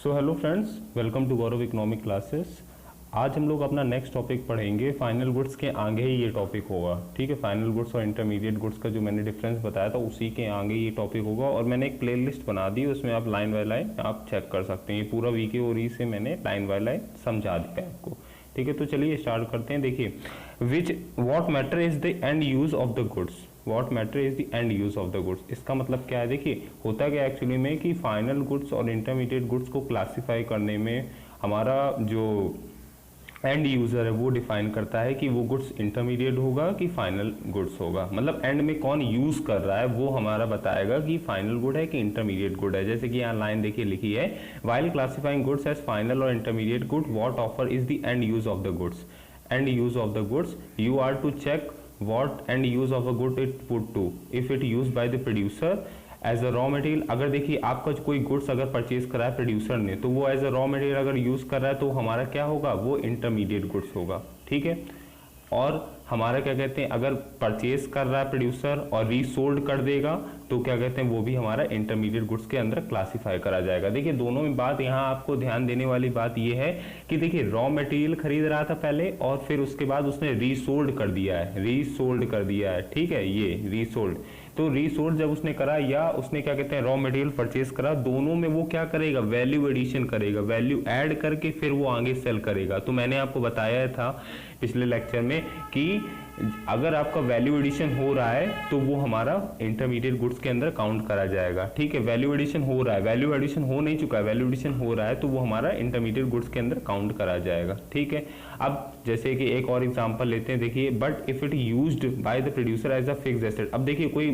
So hello friends, welcome to Gaurav economic classes. आज हम लोग अपना नेक्स्ट टॉपिक पढ़ेंगे। फाइनल गुड्स के आगे ही ये टॉपिक होगा, ठीक है। फाइनल गुड्स और इंटरमीडिएट गुड्स का जो मैंने डिफरेंस बताया था उसी के आगे ये टॉपिक होगा। और मैंने एक प्लेलिस्ट बना दी, उसमें आप लाइन बाय लाइन आप चेक कर सकते हैं। ये पूरा वीके और ई से मैंने लाइन बाय लाइन समझा दिया है आपको, ठीक है। तो चलिए स्टार्ट करते हैं। देखिए, what matter is the end use of the goods. What matter is the end use of the goods, इसका मतलब क्या है। देखिए, होता क्या एक्चुअली में कि फाइनल गुड्स और इंटरमीडिएट गुड्स को क्लासिफाई करने में हमारा जो एंड यूजर है वो डिफाइन करता है कि वो गुड्स इंटरमीडिएट होगा कि फाइनल गुड्स होगा। मतलब एंड में कौन यूज कर रहा है वो हमारा बताएगा कि फाइनल गुड है कि इंटरमीडिएट गुड है। जैसे कि यहाँ लाइन देखिए लिखी है, while classifying goods as final और intermediate good what offer is the end use of the goods. End use of the goods, you are to check what end use of a good it put to if it used by the producer as a raw material। अगर देखिए आपका कोई goods अगर purchase करा है producer ने, तो वो एज अ रॉ मटेरियल अगर यूज कर रहा है तो हमारा क्या होगा, वो इंटरमीडिएट गुड्स होगा, ठीक है। और हमारा क्या कहते हैं, अगर परचेज कर रहा है प्रोड्यूसर और रीसोल्ड कर देगा तो क्या कहते हैं, वो भी हमारा इंटरमीडिएट गुड्स के अंदर क्लासिफाई करा जाएगा। देखिए दोनों में बात यहाँ आपको ध्यान देने वाली बात ये है कि देखिए रॉ मटेरियल खरीद रहा था पहले और फिर उसके बाद उसने रीसोल्ड कर दिया है, रीसोल्ड कर दिया है, ठीक है। ये रीसोल्ड, तो रीसोल्ड जब उसने करा या उसने क्या कहते हैं रॉ मटेरियल परचेज करा, दोनों में वो क्या करेगा, वैल्यू एडिशन करेगा, वैल्यू ऐड करके फिर वो आगे सेल करेगा। तो मैंने आपको बताया था पिछले लेक्चर में कि अगर आपका वैल्यू एडिशन हो रहा है तो वो हमारा इंटरमीडिएट गुड्स के अंदर काउंट करा जाएगा, ठीक है। वैल्यू एडिशन हो रहा है, वैल्यू एडिशन हो नहीं चुका है, वैल्यू एडिशन हो रहा है तो वो हमारा इंटरमीडिएट गुड्स के अंदर काउंट करा जाएगा, ठीक है। अब जैसे कि एक और एग्जांपल लेते हैं। देखिए, but if it used by the producer as a fixed asset. अब देखिए कोई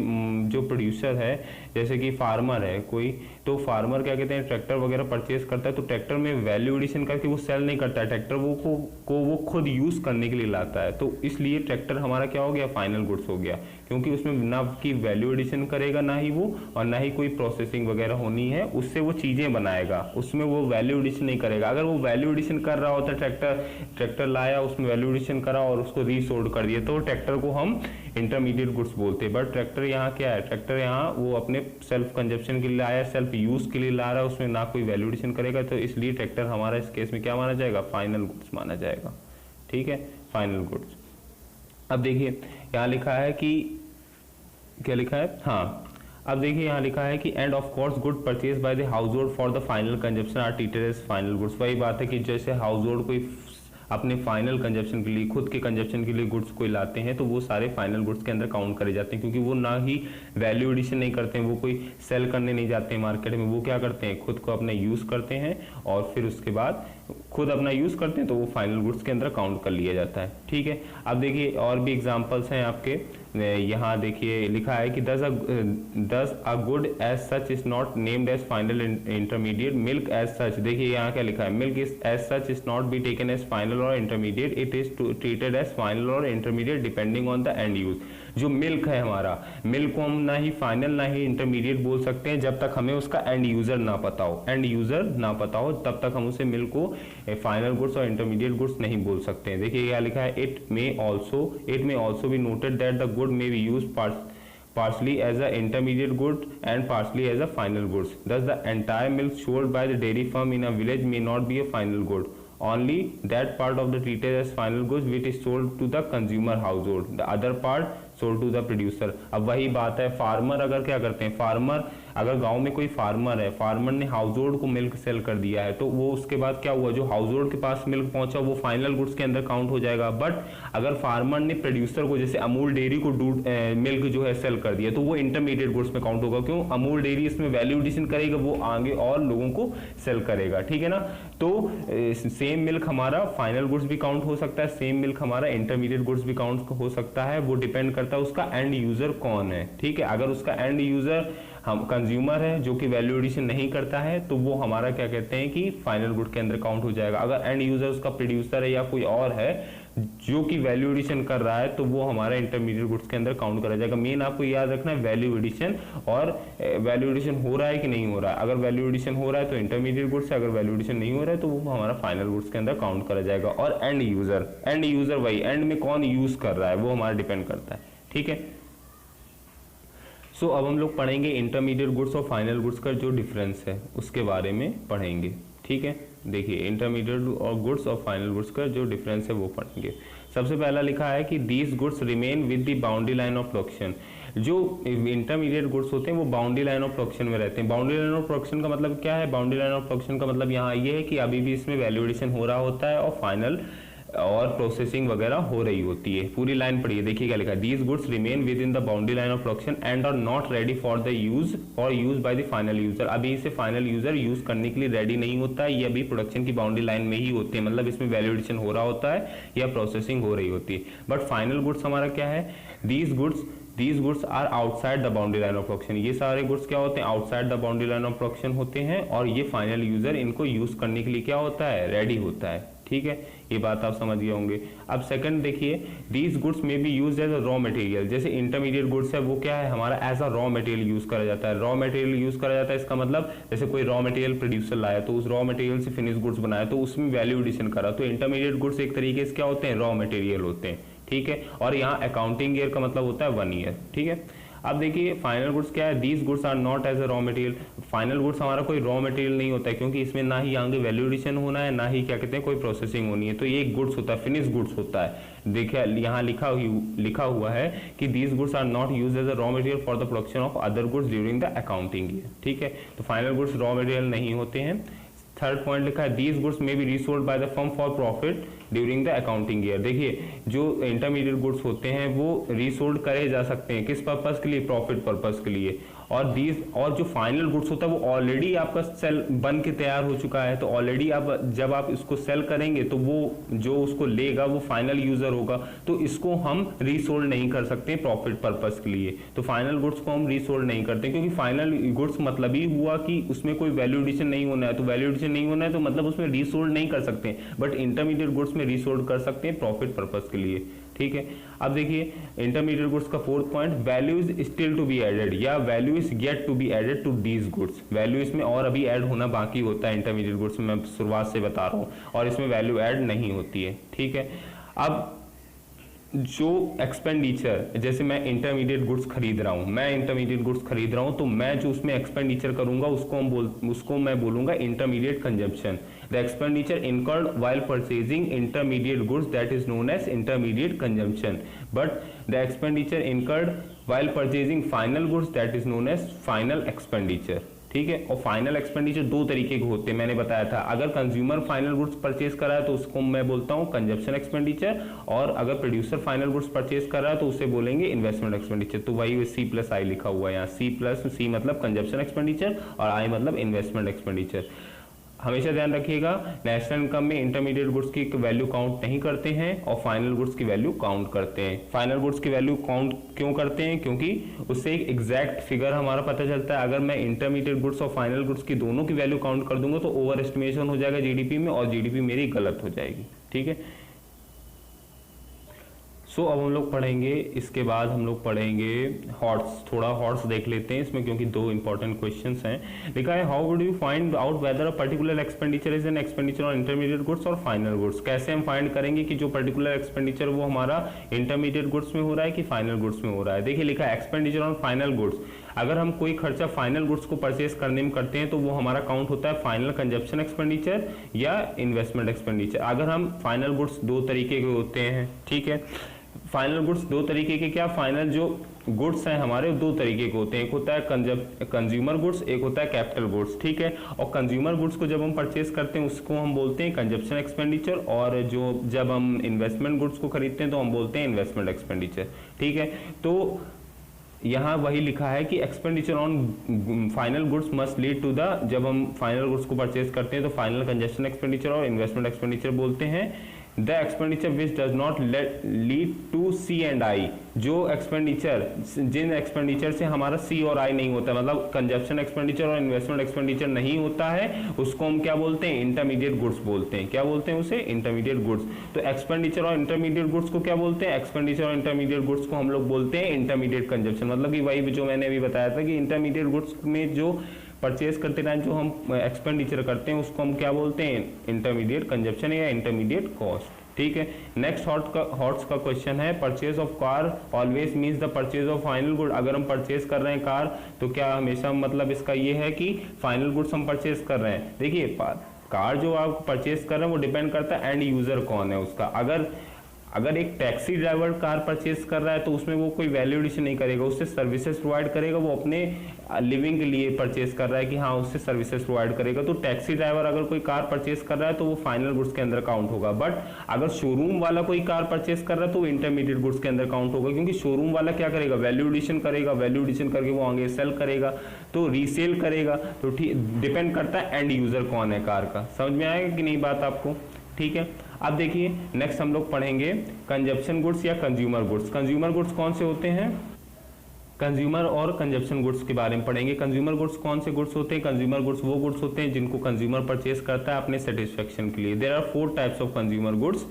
जो प्रोड्यूसर है, जैसे कि फार्मर है कोई, तो फार्मर क्या कहते हैं ट्रैक्टर वगैरह परचेज करता है, तो ट्रैक्टर में वैल्यू एडिशन करके वो सेल नहीं करता है, ट्रैक्टर वो खुद यूज करने के लिए लाता है। तो इसलिए ट्रैक्टर हमारा क्या हो गया, फाइनल गुड्स हो गया, क्योंकि उसमें ना की वैल्यू एडिशन करेगा ना ही वो, और ना ही कोई प्रोसेसिंग वगैरह होनी है, उससे वो चीजें बनाएगा, उसमें वो वैल्यू एडिशन नहीं करेगा। अगर वो वैल्यू एडिशन कर रहा होता, ट्रैक्टर लाया, उसमें वैल्यू एडिशन करा और उसको रीसोल्ड कर दिया, तो ट्रैक्टर को हम इंटरमीडिएट गुड्स बोलते हैं। बट ट्रैक्टर यहाँ क्या है, ट्रैक्टर यहाँ वो अपने सेल्फ कंजप्शन के लिए लाया, सेल्फ यूज के लिए ला रहा है, उसमें ना कोई वैल्यू एडिशन करेगा, तो इसलिए ट्रैक्टर हमारा इस केस में क्या माना जाएगा, फाइनल गुड्स माना जाएगा, ठीक है, फाइनल गुड्स। अब देखिए यहाँ लिखा है कि क्या लिखा है, हाँ अब देखिए यहाँ लिखा है कि and of course good purchase by the household for the final consumption are treated as final goods. वही बात है कि जैसे हाउस होल्ड कोई अपने फाइनल कंजप्शन के लिए, खुद के कंजप्शन के लिए गुड्स कोई लाते हैं तो वो सारे फाइनल गुड्स के अंदर काउंट करे जाते हैं, क्योंकि वो ना ही वैल्यू एडिशन नहीं करते हैं, वो कोई सेल करने नहीं जाते हैं मार्केट में, वो क्या करते हैं खुद को अपना यूज करते हैं और फिर उसके बाद खुद अपना यूज करते हैं तो वो फाइनल गुड्स के अंदर काउंट कर लिया जाता है, ठीक है। अब देखिए और भी एग्जांपल्स हैं आपके, यहाँ देखिए लिखा है कि thus a good as such is not named as final intermediate, milk as such. देखिए यहाँ क्या लिखा है, milk is as such is not be taken as final और intermediate, it is treated as final और intermediate depending on the end use. जो milk है हमारा, मिल्क को हम ना ही फाइनल ना ही इंटरमीडिएट बोल सकते हैं जब तक हमें उसका एंड यूजर ना पता हो, एंड यूजर ना पता हो तब तक हम उसे मिल्क को फाइनल गुड्स और इंटरमीडिएट गुड्स नहीं बोल सकते हैं। देखिए क्या लिखा है, it may also be noted that the good may be used partially as a intermediate good and partially as a final goods. Thus, the entire milk sold by the dairy farm in a village may not be a final good. Only that part of the treated as final goods which is sold to the consumer household. The other part sold to the producer. अब वही बात है, farmer अगर क्या करते हैं, farmer अगर गांव में कोई फार्मर है, फार्मर ने हाउस होल्ड को मिल्क सेल कर दिया है, तो वो उसके बाद क्या हुआ, जो हाउस होल्ड के पास मिल्क पहुंचा वो फाइनल गुड्स के अंदर काउंट हो जाएगा। बट अगर फार्मर ने प्रोड्यूसर को, जैसे अमूल डेयरी को मिल्क जो है सेल कर दिया, तो वो इंटरमीडिएट गुड्स में काउंट होगा। क्यों, अमूल डेयरी इसमें वैल्यू एडिशन करेगा, वो आगे और लोगों को सेल करेगा, ठीक है ना। तो सेम मिल्क हमारा फाइनल गुड्स भी काउंट हो सकता है, सेम मिल्क हमारा इंटरमीडिएट गुड्स भी काउंट हो सकता है, वो डिपेंड करता है उसका एंड यूजर कौन है, ठीक है। अगर उसका एंड यूजर हम कंज्यूमर है जो कि वैल्यू एडिशन नहीं करता है तो वो हमारा क्या कहते हैं कि फाइनल गुड के अंदर काउंट हो जाएगा। अगर एंड यूजर उसका प्रोड्यूसर है या कोई और है जो कि वैल्यू एडिशन कर रहा है तो वो हमारा इंटरमीडिएट गुड्स के अंदर काउंट करा जाएगा। मेन आपको याद रखना है वैल्यू एडिशन, और वैल्यू एडिशन हो रहा है कि नहीं हो रहा है। अगर वैल्यू एडिशन हो रहा है तो इंटरमीडिएट गुड्स है, अगर वैल्यू एडिशन नहीं हो रहा है तो वो हमारा फाइनल गुड्स के अंदर काउंट करा जाएगा। और एंड यूजर वही एंड में कौन यूज कर रहा है वो हमारा डिपेंड करता है, ठीक है। अब हम लोग पढ़ेंगे इंटरमीडिएट गुड्स और फाइनल गुड्स का जो डिफरेंस है उसके बारे में पढ़ेंगे, ठीक है, देखिए इंटरमीडिएट और गुड्स और फाइनल गुड्स का जो डिफरेंस है वो पढ़ेंगे। सबसे पहला लिखा है कि these goods remain with the boundary line of production. जो इंटरमीडिएट गुड्स होते हैं वो बाउंड्री लाइन ऑफ प्रोडक्शन में रहते हैं। बाउंड्री लाइन ऑफ प्रोडक्शन का मतलब क्या है? बाउंड्री लाइन ऑफ प्रोडक्शन का मतलब यहाँ ये है कि अभी भी इसमें वैल्यू एडिशन हो रहा होता है और फाइनल और प्रोसेसिंग वगैरह हो रही होती है। पूरी लाइन पढ़िए, देखिए क्या लिखा है, these goods remain within the boundary line of production and are not ready for the use by the final user. अभी इसे फाइनल यूजर यूज करने के लिए रेडी नहीं होता है, ये अभी प्रोडक्शन की बाउंड्री लाइन में ही होते हैं, मतलब इसमें वैल्यू एडिशन हो रहा होता है या प्रोसेसिंग हो रही होती है। बट फाइनल गुड्स हमारा क्या है? These goods are outside the boundary line of production. ये सारे गुड्स क्या होते हैं? Outside the boundary line of production होते हैं और ये फाइनल यूजर इनको यूज करने के लिए क्या होता है? रेडी होता है। ठीक है, ये बात आप समझ गए होंगे। अब सेकंड देखिए, these goods may be use as a raw material. जैसे इंटरमीडिएट गुड्स है वो क्या है? हमारा as a raw material use करा जाता है। रॉ मटेरियल यूज करा जाता है, इसका मतलब जैसे कोई रॉ मटेरियल प्रोड्यूसर लाया तो उस रॉ मटेरियल से फिनिश गुड्स बनाया तो उसमें वैल्यू एडिशन करा, तो इंटरमीडिएट गुड्स एक तरीके से क्या होते हैं? रॉ मटेरियल होते हैं। ठीक है, और यहाँ अकाउंटिंग ईयर का मतलब होता है 1 ईयर। ठीक है, अब देखिए फाइनल गुड्स क्या है? These goods are not as a raw material. Final goods हमारा कोई रॉ मटेरियल नहीं होता है, क्योंकि इसमें ना ही आगे वैल्यू एडिशन होना है, ना ही क्या कहते हैं कोई प्रोसेसिंग होनी है, तो ये गुड्स होता है, फिनिश गुड्स होता है। देखिए यहाँ लिखा हुआ है कि these goods are not use as a raw material for the production of other goods during the accounting year. ठीक है, तो फाइनल गुड्स रॉ मटेरियल नहीं होते हैं। थर्ड पॉइंट लिखा है, these goods may be resold by the firm for profit during the accounting year. देखिए जो इंटरमीडिएट गुड्स होते हैं वो रीसोल्ड करे जा सकते हैं, किस पर्पस के लिए? प्रॉफिट पर्पस के लिए। और जो फाइनल गुड्स होता है वो ऑलरेडी आपका सेल बन के तैयार हो चुका है, तो ऑलरेडी आप जब आप इसको सेल करेंगे तो वो जो उसको लेगा वो फाइनल यूजर होगा, तो इसको हम रीसोल्ड नहीं कर सकते प्रॉफिट पर्पस के लिए। तो फाइनल गुड्स को हम रीसोल्ड नहीं करते, क्योंकि फाइनल गुड्स मतलब ही हुआ कि उसमें कोई वैल्यू एडिशन नहीं होना है, तो वैल्यू एडिशन नहीं होना है तो मतलब उसमें रीसोल्ड नहीं कर सकते। बट इंटरमीडिएट गुड्स में रीसोल्ड कर सकते हैं प्रॉफिट पर्पस के लिए। ठीक है, अब देखिए इंटरमीडिएट गुड्स का fourth point, value is still to be added या value is yet to be added to these goods. Value इसमें और अभी ऐड होना बाकी होता है इंटरमीडिएट गुड्स में, मैं शुरुआत से बता रहा हूँ, और इसमें वैल्यू ऐड नहीं होती है। ठीक है, अब जो एक्सपेंडिचर, जैसे मैं इंटरमीडिएट गुड्स खरीद रहा हूं, तो मैं जो उसमें एक्सपेंडिचर करूंगा उसको मैं बोलूंगा intermediate consumption. The expenditure incurred while purchasing intermediate goods that is known as intermediate consumption, but the expenditure incurred while purchasing final goods that is known as final expenditure. ठीक है, और फाइनल एक्सपेंडिचर दो तरीके के होते हैं, मैंने बताया था। अगर कंज्यूमर फाइनल गुड्स परचेज कर रहा है तो उसको मैं बोलता हूं कंजप्शन एक्सपेंडिचर, और अगर प्रोड्यूसर फाइनल गुड्स परचेज कर रहा है तो उसे बोलेंगे इन्वेस्टमेंट एक्सपेंडिचर। तो वही C+I लिखा हुआ है यहाँ, C मतलब कंजप्शन एक्सपेंडिचर और I मतलब इन्वेस्टमेंट एक्सपेंडिचर। हमेशा ध्यान रखिएगा, नेशनल इनकम में इंटरमीडिएट गुड्स की वैल्यू काउंट नहीं करते हैं और फाइनल गुड्स की वैल्यू काउंट करते हैं। फाइनल गुड्स की वैल्यू काउंट क्यों करते हैं? क्योंकि उससे एक एग्जैक्ट फिगर हमारा पता चलता है। अगर मैं इंटरमीडिएट गुड्स और फाइनल गुड्स की दोनों की वैल्यू काउंट कर दूंगा तो ओवर एस्टिमेशन हो जाएगा जीडीपी में, और जीडीपी मेरी गलत हो जाएगी। ठीक है, अब हम लोग पढ़ेंगे, इसके बाद हम लोग पढ़ेंगे हॉट्स। थोड़ा हॉट्स देख लेते हैं इसमें, क्योंकि दो इंपॉर्टेंट क्वेश्चंस हैं। लिखा है, how would you find out whether a particular expenditure is an expenditure on intermediate goods और फाइनल गुड्स। कैसे हम फाइंड करेंगे कि जो पर्टिकुलर एक्सपेंडिचर वो हमारा इंटरमीडिएट गुड्स में हो रहा है कि फाइनल गुड्स में हो रहा है। देखिए लिखा है, एक्सपेंडिचर ऑन फाइनल गुड्स। अगर हम कोई खर्चा फाइनल गुड्स को परचेज करने में करते हैं तो वो हमारा काउंट होता है फाइनल कंजप्शन एक्सपेंडिचर या इन्वेस्टमेंट एक्सपेंडिचर। अगर हम फाइनल गुड्स दो तरीके के होते हैं, ठीक है, फाइनल गुड्स दो तरीके के, क्या फाइनल जो गुड्स हैं हमारे दो तरीके के होते हैं, एक होता है कंज्यूमर गुड्स, एक होता है कैपिटल गुड्स। ठीक है, और कंज्यूमर गुड्स को जब हम परचेज करते हैं उसको हम बोलते हैं कंजप्शन एक्सपेंडिचर, और जो जब हम इन्वेस्टमेंट गुड्स को खरीदते हैं तो हम बोलते हैं इन्वेस्टमेंट एक्सपेंडिचर। ठीक है, तो यहाँ वही लिखा है कि expenditure on final goods must lead to the, जब हम फाइनल गुड्स को परचेज करते हैं तो फाइनल कंजप्शन एक्सपेंडिचर और इन्वेस्टमेंट एक्सपेंडिचर बोलते हैं। The expenditure which does not lead to C&I, जो एक्सपेंडिचर, जिन एक्सपेंडिचर से हमारा C और I नहीं होता, मतलब कंजप्शन एक्सपेंडिचर और इन्वेस्टमेंट एक्सपेंडिचर नहीं होता है, उसको हम क्या बोलते हैं? इंटरमीडिएट गुड्स बोलते हैं। क्या बोलते हैं उसे? Intermediate goods. तो एक्सपेंडिचर और इंटरमीडिएट गुड्स को क्या बोलते हैं? एक्सपेंडिचर और इंटरमीडिएट गुड्स को हम लोग बोलते हैं इंटरमीडिएट कंजप्शन। मतलब कि वही जो मैंने अभी बताया था कि इंटरमीडिएट गुड्स में जो परचेज करते टाइम जो हम एक्सपेंडिचर करते हैं उसको हम क्या बोलते हैं? इंटरमीडिएट कंजप्शन या इंटरमीडिएट कॉस्ट। ठीक है, नेक्स्ट हॉट्स का क्वेश्चन है, purchase of car always means the purchase of final good. अगर हम परचेज कर रहे हैं कार तो क्या हमेशा मतलब इसका ये है कि फाइनल गुड्स हम परचेज कर रहे हैं? देखिए कार जो आप परचेस कर रहे हैं वो डिपेंड करता है एंड यूजर कौन है उसका। अगर एक टैक्सी ड्राइवर कार परचेस कर रहा है तो उसमें वो कोई वैल्यू एडिशन नहीं करेगा, उससे सर्विसेज प्रोवाइड करेगा, वो अपने लिविंग के लिए परचेस कर रहा है कि हाँ उससे सर्विसेज प्रोवाइड करेगा। तो टैक्सी ड्राइवर अगर कोई कार परचेस कर रहा है तो वो फाइनल गुड्स के अंदर काउंट होगा। बट अगर शोरूम वाला कोई कार परचेस कर रहा है तो वो इंटरमीडिएट गुड्स के अंदर काउंट होगा, क्योंकि शोरूम वाला क्या करेगा, वैल्यू एडिशन करेगा, वैल्यू एडिशन करके वो आगे सेल करेगा, तो रीसेल करेगा। तो ठीक डिपेंड करता है एंड यूजर कौन है कार का। समझ में आएगा कि नहीं बात आपको? ठीक है, अब देखिए नेक्स्ट हम लोग पढ़ेंगे कंजप्शन गुड्स या कंज्यूमर गुड्स। कंज्यूमर गुड्स कौन से होते हैं? कंज्यूमर और कंजप्शन गुड्स के बारे में पढ़ेंगे। कंज्यूमर गुड्स कौन से गुड्स होते हैं? कंज्यूमर गुड्स वो गुड्स होते हैं जिनको कंज्यूमर परचेस करता है अपने सेटिस्फेक्शन के लिए। There are 4 types of consumer goods: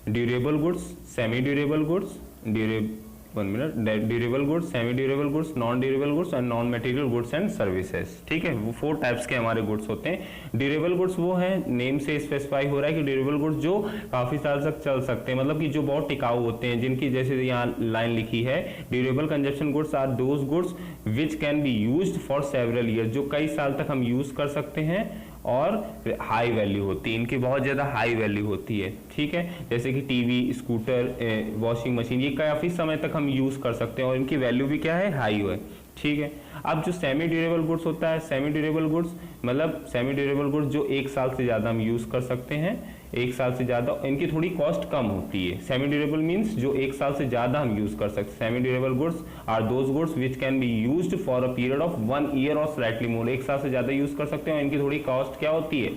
durable goods, semi durable goods, durable goods, semi durable goods, non durable goods and non material goods and services. ठीक है, वो 4 टाइप्स के हमारे गुड्स होते हैं। ड्यूरेबल गुड्स वो हैं, नेम से स्पेसिफाई हो रहा है कि ड्यूरेबल गुड्स जो काफी साल तक चल सकते हैं, मतलब कि जो बहुत टिकाऊ होते हैं, जिनकी जैसे यहाँ लाइन लिखी है, durable consumption goods are those goods which can be used for several year, जो कई साल तक हम यूज कर सकते हैं और हाई वैल्यू होती है, इनकी बहुत ज्यादा हाई वैल्यू होती है। ठीक है, जैसे कि टीवी, स्कूटर, वॉशिंग मशीन, ये काफी समय तक हम यूज कर सकते हैं और इनकी वैल्यू भी क्या है, हाई है। ठीक है, अब जो सेमी ड्यूरेबल गुड्स होता है, सेमी ड्यूरेबल गुड्स मतलब सेमी ड्यूरेबल गुड्स जो 1 साल से ज्यादा हम यूज कर सकते हैं, 1 साल से ज्यादा, इनकी थोड़ी कॉस्ट कम होती है। सेमी ड्यूरेबल मींस जो 1 साल से ज्यादा हम यूज कर सकते हैं। Semi durable goods are those goods which can be used for a period of 1 year और स्लाइटली मोर, 1 साल से ज्यादा यूज कर सकते हैं और इनकी थोड़ी कॉस्ट क्या होती है,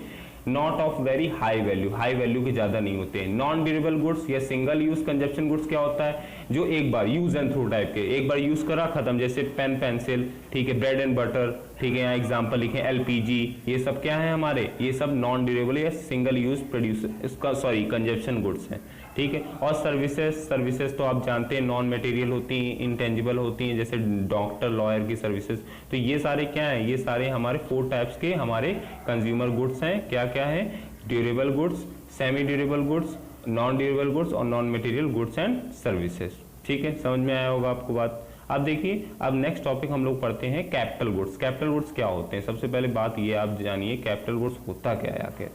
not of very high value, high value के ज्यादा नहीं होते हैं। नॉन ड्यूरेबल गुड्स या सिंगल यूज कंजप्शन गुड्स क्या होता है, जो एक बार यूज एंड थ्रो टाइप के, एक बार यूज करा खत्म, जैसे पेन पेंसिल, ठीक है, ब्रेड एंड बटर, ठीक है, यहाँ एग्जांपल लिखे एलपीजी, ये सब क्या है हमारे, ये सब नॉन ड्यूरेबल या सिंगल यूज प्रोड्यूसर इसका कंजप्शन गुड्स हैं। ठीक है, और सर्विसेज तो आप जानते हैं नॉन मटेरियल होती हैं, इंटेंजिबल होती हैं, जैसे डॉक्टर, लॉयर की सर्विसेज। तो ये सारे क्या हैं, ये सारे हमारे 4 टाइप्स के हमारे कंज्यूमर गुड्स हैं। क्या क्या है, durable goods, semi durable goods, non durable goods और non material goods and services. ठीक है, समझ में आया होगा आपको बात। अब देखिए, अब नेक्स्ट टॉपिक हम लोग पढ़ते हैं कैपिटल गुड्स। कैपिटल गुड्स क्या होते हैं? सबसे पहले बात ये आप जानिए कैपिटल गुड्स होता क्या है आखिर।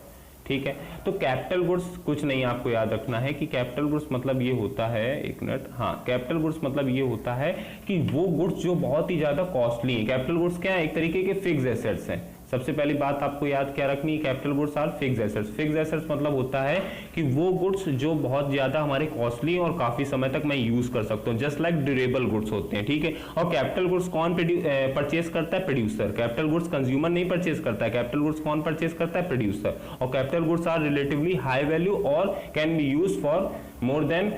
ठीक है, तो कैपिटल गुड्स कुछ नहीं, आपको याद रखना है कि कैपिटल गुड्स मतलब ये होता है, एक मिनट, हाँ, कैपिटल गुड्स मतलब ये होता है कि वो गुड्स जो बहुत ही ज्यादा कॉस्टली है। कैपिटल गुड्स क्या है, एक तरीके के फिक्स एसेट्स हैं। सबसे पहली बात आपको याद क्या रखनी है, capital goods are fix assets. Fix assets मतलब होता है कि वो गुड्स जो बहुत ज्यादा हमारे कॉस्टली और काफी समय तक मैं यूज कर सकता हूँ, जस्ट लाइक ड्यूरेबल गुड्स होते हैं। ठीक है, और कैपिटल गुड्स कौन परचेस करता है, प्रोड्यूसर। कैपिटल गुड्स कंज्यूमर नहीं परचेस करता है, कैपिटल गुड्स कौन परचेस करता है, प्रोड्यूसर। और capital goods are relatively high value और can be use for more than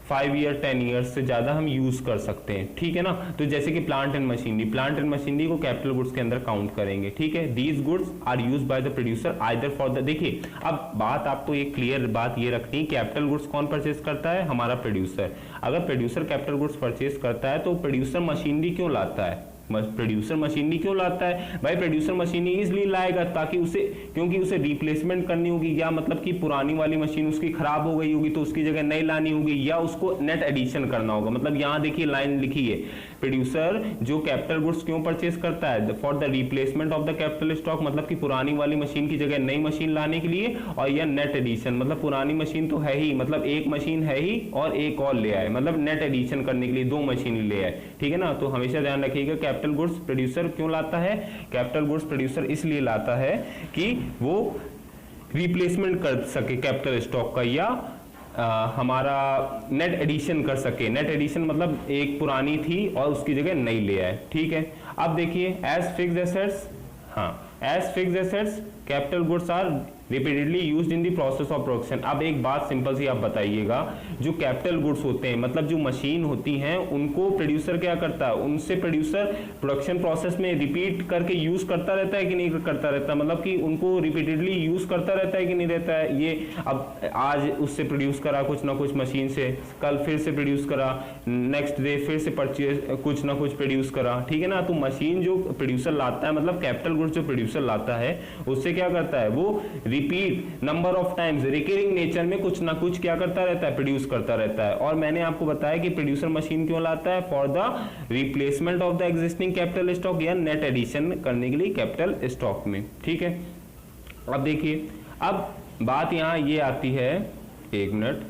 5 year 10 years से ज्यादा हम यूज कर सकते हैं। ठीक है ना, तो जैसे कि प्लांट एंड मशीनरी को कैपिटल गुड्स के अंदर काउंट करेंगे। ठीक है, these goods are used by the producer either for the, देखिए अब बात आपको एक क्लियर बात ये रखनी है, कैपिटल गुड्स कौन परचेस करता है, हमारा प्रोड्यूसर। अगर प्रोड्यूसर कैपिटल गुड्स परचेस करता है तो प्रोड्यूसर मशीनरी क्यों लाता है, प्रोड्यूसर मशीनरी क्यों लाता है भाई? प्रोड्यूसर मशीनरी इसलिए लाएगा ताकि क्योंकि उसे रिप्लेसमेंट करनी होगी, या मतलब कि पुरानी वाली मशीन उसकी खराब हो गई होगी तो उसकी जगह नई लानी होगी, या उसको नेट एडिशन करना होगा। मतलब यहाँ देखिए लाइन लिखी है, प्रोड्यूसर जो कैपिटल गुड्स क्यों परचेस करता है, for the replacement of the capital stock, मतलब कि पुरानी वाली मशीन की जगह नई मशीन लाने के लिए, और या नेट एडिशन मतलब पुरानी मशीन तो है ही, मतलब एक मशीन है ही और एक और ले आए, मतलब नेट एडिशन करने के लिए 2 मशीन ले आए। ठीक है ना, तो हमेशा ध्यान रखिएगा कैपिटल गुड्स प्रोड्यूसर क्यों लाता है, कैपिटल गुड्स प्रोड्यूसर इसलिए लाता है कि वो रिप्लेसमेंट कर सके कैपिटल स्टॉक का, या हमारा नेट एडिशन कर सके। नेट एडिशन मतलब एक पुरानी थी और उसकी जगह नई ले आए। ठीक है, अब देखिए एज फिक्स्ड एसेट्स, हाँ, as fixed assets capital goods are repeatedly used in the process of production. अब एक बात सिंपल सी आप बताइएगा, जो कैपिटल गुड्स होते हैं मतलब जो मशीन होती हैं उनको प्रोड्यूसर क्या करता है, उनसे प्रोड्यूसर प्रोडक्शन प्रोसेस में रिपीट करके यूज करता रहता है कि नहीं करता रहता, मतलब कि उनको रिपीटेडली यूज करता रहता है कि नहीं रहता है। ये अब आज उससे प्रोड्यूस करा कुछ ना कुछ मशीन से, कल फिर से प्रोड्यूस करा, नेक्स्ट डे फिर से परचेज कुछ ना कुछ प्रोड्यूस करा। ठीक है ना, तो मशीन जो प्रोड्यूसर लाता है, मतलब कैपिटल गुड्स जो प्रोड्यूसर लाता है उससे क्या करता है, वो repeat number of times recurring nature में कुछ ना कुछ क्या करता रहता है, प्रोड्यूस करता रहता है। और मैंने आपको बताया कि प्रोड्यूसर मशीन क्यों लाता है, for the replacement of the existing capital stock या नेट एडिशन करने के लिए कैपिटल स्टॉक में। ठीक है, अब देखिए अब बात यहाँ ये आती है, एक मिनट,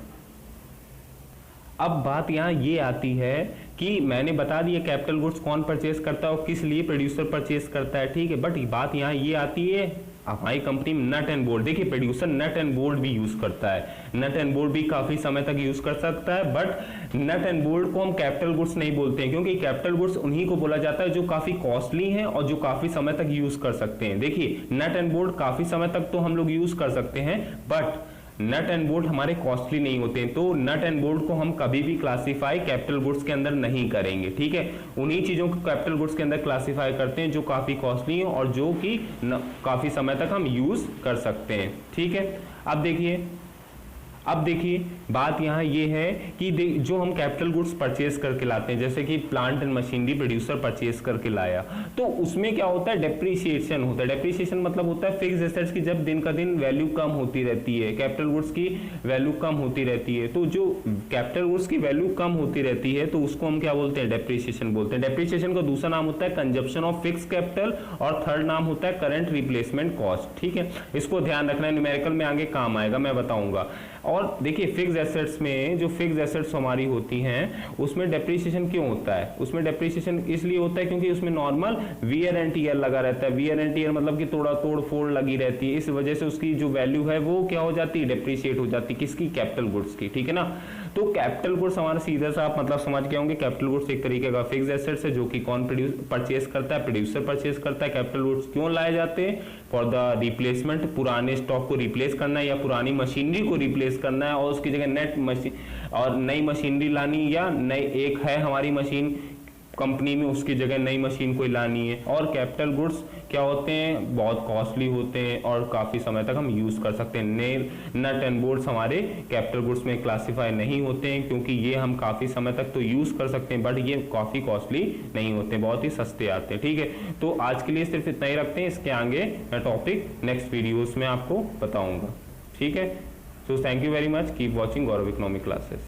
अब बात यहाँ ये आती है कि मैंने बता दिया कैपिटल गुड्स कौन परचेज करता है और किस लिए, प्रोड्यूसर परचेज करता है, ठीक है। बट बात यहाँ ये आती है, हमारी कंपनी में नट एंड बोल्ट, देखिए प्रोड्यूसर नट एंड बोल्ट भी यूज करता है, नट एंड बोल्ट भी काफी समय तक यूज कर सकता है, बट नट एंड बोल्ट को हम कैपिटल गुड्स नहीं बोलते हैं, क्योंकि कैपिटल गुड्स उन्हीं को बोला जाता है जो काफी कॉस्टली हैं और जो काफी समय तक यूज कर सकते हैं। देखिए नट एंड बोल्ट काफी समय तक तो हम लोग यूज कर सकते हैं, बट नट एंड बोल्ट हमारे कॉस्टली नहीं होते हैं, तो नट एंड बोल्ट को हम कभी भी क्लासिफाई कैपिटल गुड्स के अंदर नहीं करेंगे, ठीक है। उन्हीं चीजों को कैपिटल गुड्स के अंदर क्लासिफाई करते हैं जो काफी कॉस्टली हैं और जो कि काफी समय तक हम यूज कर सकते हैं, ठीक है। अब देखिए बात यहाँ ये है कि जो हम कैपिटल गुड्स परचेज करके लाते हैं, जैसे कि plant and machinery producer purchase करके लाया, तो उसमें क्या होता है, डेप्रिसिएशन होता है। डेप्रिसिएशन मतलब होता है फिक्स एसेट्स की जब दिन का दिन वैल्यू कम होती रहती है, कैपिटल गुड्स की वैल्यू कम होती रहती है, तो जो कैपिटल गुड्स की वैल्यू कम होती रहती है तो उसको हम क्या बोलते हैं, डेप्रिसिएशन बोलते हैं। डेप्रिसिएशन का दूसरा नाम होता है कंजप्शन ऑफ फिक्स कैपिटल और थर्ड नाम होता है करंट रिप्लेसमेंट कॉस्ट, ठीक है। इसको ध्यान रखना है, न्यूमेरिकल में आगे काम आएगा, मैं बताऊंगा। और देखिए फिक्स एसेट्स में जो फिक्स एसेट्स हमारी होती हैं उसमें डेप्रिसिएशन क्यों होता है, उसमें डेप्रिसिएशन इसलिए होता है क्योंकि उसमें नॉर्मल वियर एंड टियर लगा रहता है। वियर एंड टियर मतलब कि थोड़ा तोड़ फोड़ लगी रहती है, इस वजह से उसकी जो वैल्यू है वो क्या हो जाती है, डेप्रिशिएट हो जाती है, किसकी, कैपिटल गुड्स की, ठीक है ना। तो कैपिटल गुड्स हमारा सीधा सा आप मतलब समझ गए होंगे, कैपिटल गुड्स एक तरीके का फिक्स एसेट्स है जो कि कौन परचेज करता है, प्रोड्यूसर परचेज करता है। कैपिटल गुड्स क्यों लाए जाते हैं, फॉर द रिप्लेसमेंट, पुराने स्टॉक को रिप्लेस करना है या पुरानी मशीनरी को रिप्लेस करना है और उसकी जगह नेट मशीन और नई मशीनरी लानी, या नई एक है हमारी मशीन कंपनी में उसकी जगह नई मशीन कोई लानी है। और कैपिटल गुड्स क्या होते हैं, बहुत कॉस्टली होते हैं और काफी समय तक हम यूज कर सकते हैं। नट एंड बोल्ट्स हमारे कैपिटल गुड्स में क्लासिफाई नहीं होते हैं क्योंकि ये हम काफी समय तक तो यूज कर सकते हैं, बट ये काफी कॉस्टली नहीं होते, बहुत ही सस्ते आते हैं, ठीक है। तो आज के लिए सिर्फ इतना ही रखते हैं, इसके आगे मैं टॉपिक नेक्स्ट वीडियोस में आपको बताऊंगा, ठीक है। So thank you very much, keep watching Gaurav economic classes.